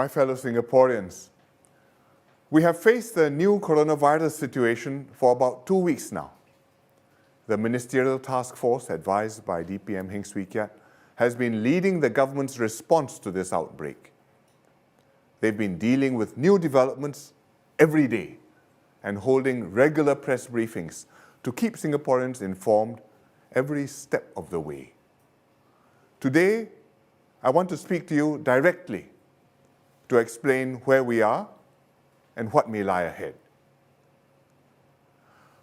My fellow Singaporeans, we have faced the new coronavirus situation for about 2 weeks now. The Ministerial Task Force, advised by DPM Heng Swee Keat, has been leading the government's response to this outbreak. They've been dealing with new developments every day and holding regular press briefings to keep Singaporeans informed every step of the way. Today, I want to speak to you directly to explain where we are and what may lie ahead.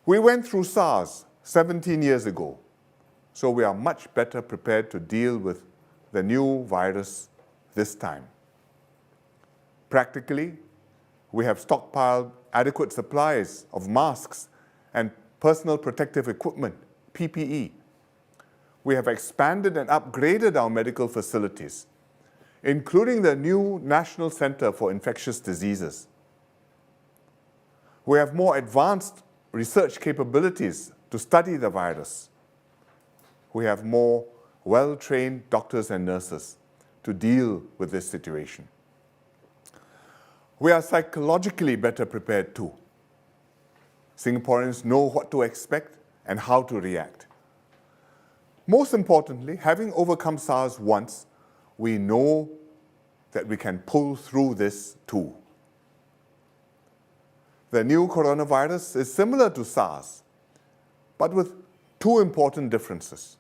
We went through SARS 17 years ago, so we are much better prepared to deal with the new virus this time. Practically, we have stockpiled adequate supplies of masks and personal protective equipment, PPE. We have expanded and upgraded our medical facilities, including the new National Center for Infectious Diseases. We have more advanced research capabilities to study the virus. We have more well-trained doctors and nurses to deal with this situation. We are psychologically better prepared too. Singaporeans know what to expect and how to react. Most importantly, having overcome SARS once, we know that we can pull through this too. The new coronavirus is similar to SARS, but with two important differences.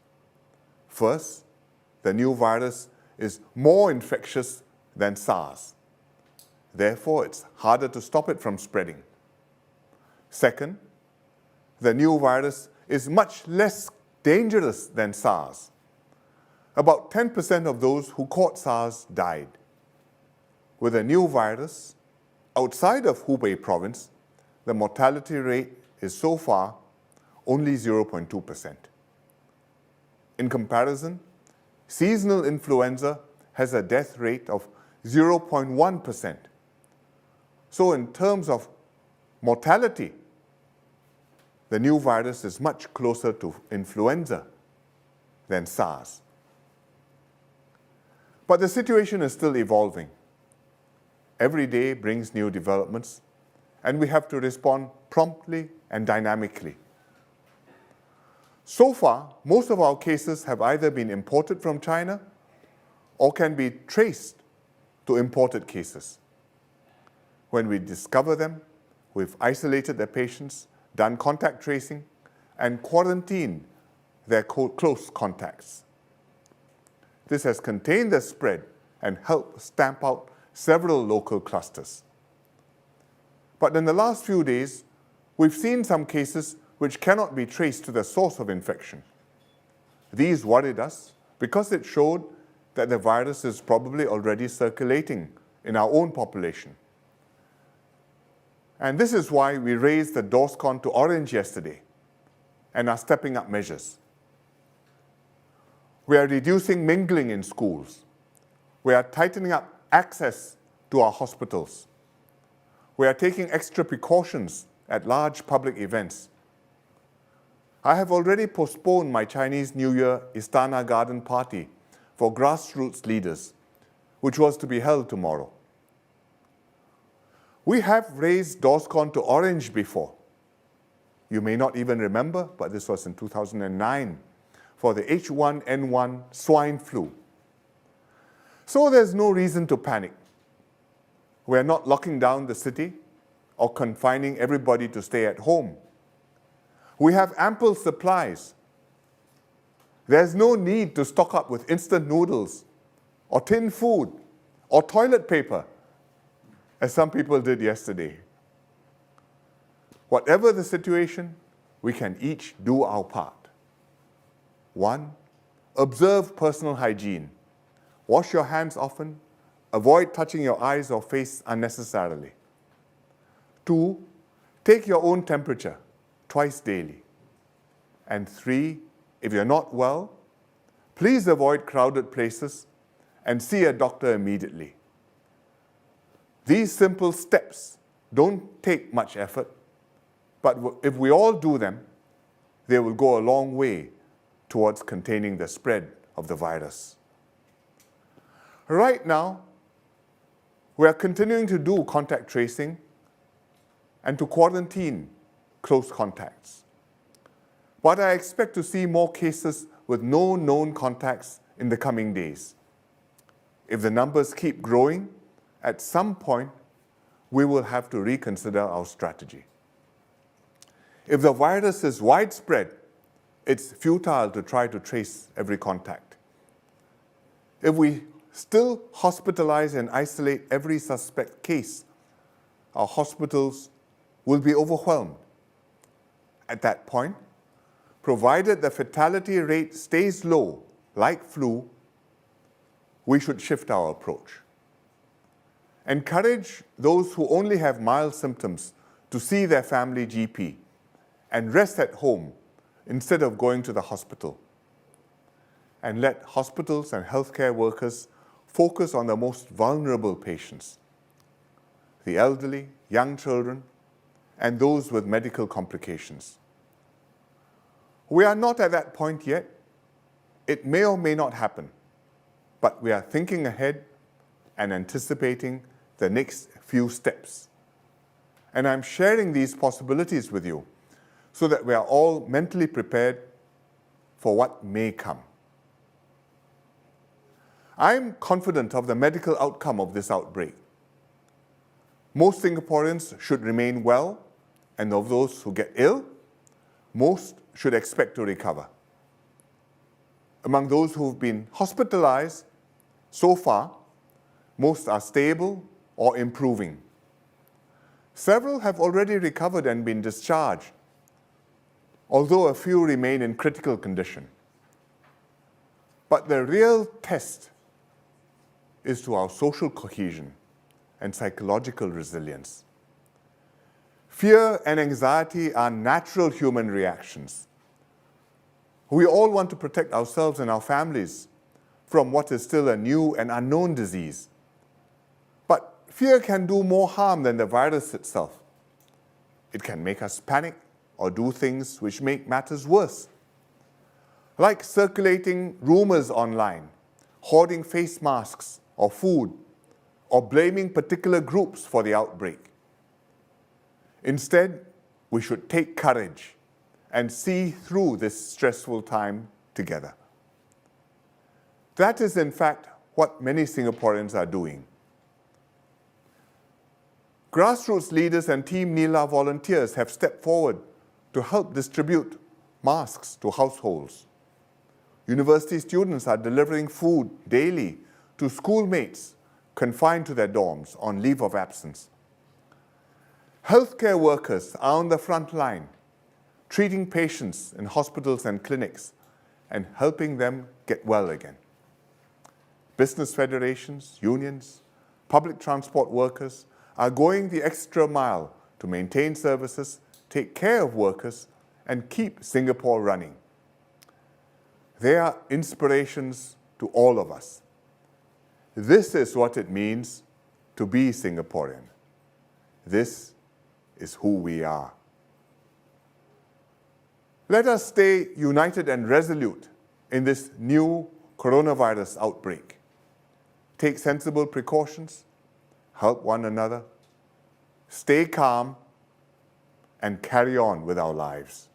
First, the new virus is more infectious than SARS. Therefore, it's harder to stop it from spreading. Second, the new virus is much less dangerous than SARS. About 10% of those who caught SARS died. With a new virus, outside of Hubei province, the mortality rate is so far only 0.2%. In comparison, seasonal influenza has a death rate of 0.1%. So in terms of mortality, the new virus is much closer to influenza than SARS. But the situation is still evolving. Every day brings new developments, and we have to respond promptly and dynamically. So far, most of our cases have either been imported from China or can be traced to imported cases. When we discover them, we've isolated the patients, done contact tracing, and quarantined their close contacts. This has contained the spread and helped stamp out several local clusters. But in the last few days, we've seen some cases which cannot be traced to the source of infection. These worried us because it showed that the virus is probably already circulating in our own population. And this is why we raised the DORSCON to orange yesterday and are stepping up measures. We are reducing mingling in schools. We are tightening up access to our hospitals. We are taking extra precautions at large public events. I have already postponed my Chinese New Year Istana Garden party for grassroots leaders, which was to be held tomorrow. We have raised DORSCON to orange before. You may not even remember, but this was in 2009 for the H1N1 swine flu. So there's no reason to panic. We're not locking down the city or confining everybody to stay at home. We have ample supplies. There's no need to stock up with instant noodles or tin food or toilet paper, as some people did yesterday. Whatever the situation, we can each do our part. 1, observe personal hygiene. Wash your hands often. Avoid touching your eyes or face unnecessarily. 2, take your own temperature twice daily. And 3, if you're not well, please avoid crowded places and see a doctor immediately. These simple steps don't take much effort, but if we all do them, they will go a long way towards containing the spread of the virus. Right now, We are continuing to do contact tracing and to quarantine close contacts. But I expect to see more cases with no known contacts in the coming days. If the numbers keep growing, at some point, we will have to reconsider our strategy. If the virus is widespread, it's futile to try to trace every contact. If we still hospitalize and isolate every suspect case, our hospitals will be overwhelmed. At that point, provided the fatality rate stays low, like flu, we should shift our approach. Encourage those who only have mild symptoms to see their family GP and rest at home instead of going to the hospital. And let hospitals and healthcare workers focus on the most vulnerable patients, the elderly, young children, and those with medical complications. We are not at that point yet. It may or may not happen, but we are thinking ahead and anticipating the next few steps. And I'm sharing these possibilities with you so that we are all mentally prepared for what may come. I'm confident of the medical outcome of this outbreak. Most Singaporeans should remain well, and of those who get ill, most should expect to recover. Among those who've been hospitalized, so far, most are stable or improving. Several have already recovered and been discharged, although a few remain in critical condition. But the real test is to our social cohesion and psychological resilience. Fear and anxiety are natural human reactions. We all want to protect ourselves and our families from what is still a new and unknown disease. But fear can do more harm than the virus itself. It can make us panic or do things which make matters worse, like circulating rumors online, hoarding face masks or food, or blaming particular groups for the outbreak. Instead, we should take courage and see through this stressful time together. That is, in fact, what many Singaporeans are doing. Grassroots leaders and Team Nila volunteers have stepped forward to help distribute masks to households. University students are delivering food daily to schoolmates confined to their dorms on leave of absence. Healthcare workers are on the front line, treating patients in hospitals and clinics and helping them get well again. Business federations, unions, public transport workers are going the extra mile to maintain services, take care of workers, and keep Singapore running. They are inspirations to all of us. This is what it means to be Singaporean. This is who we are. Let us stay united and resolute in this new coronavirus outbreak. Take sensible precautions, help one another, stay calm, and carry on with our lives.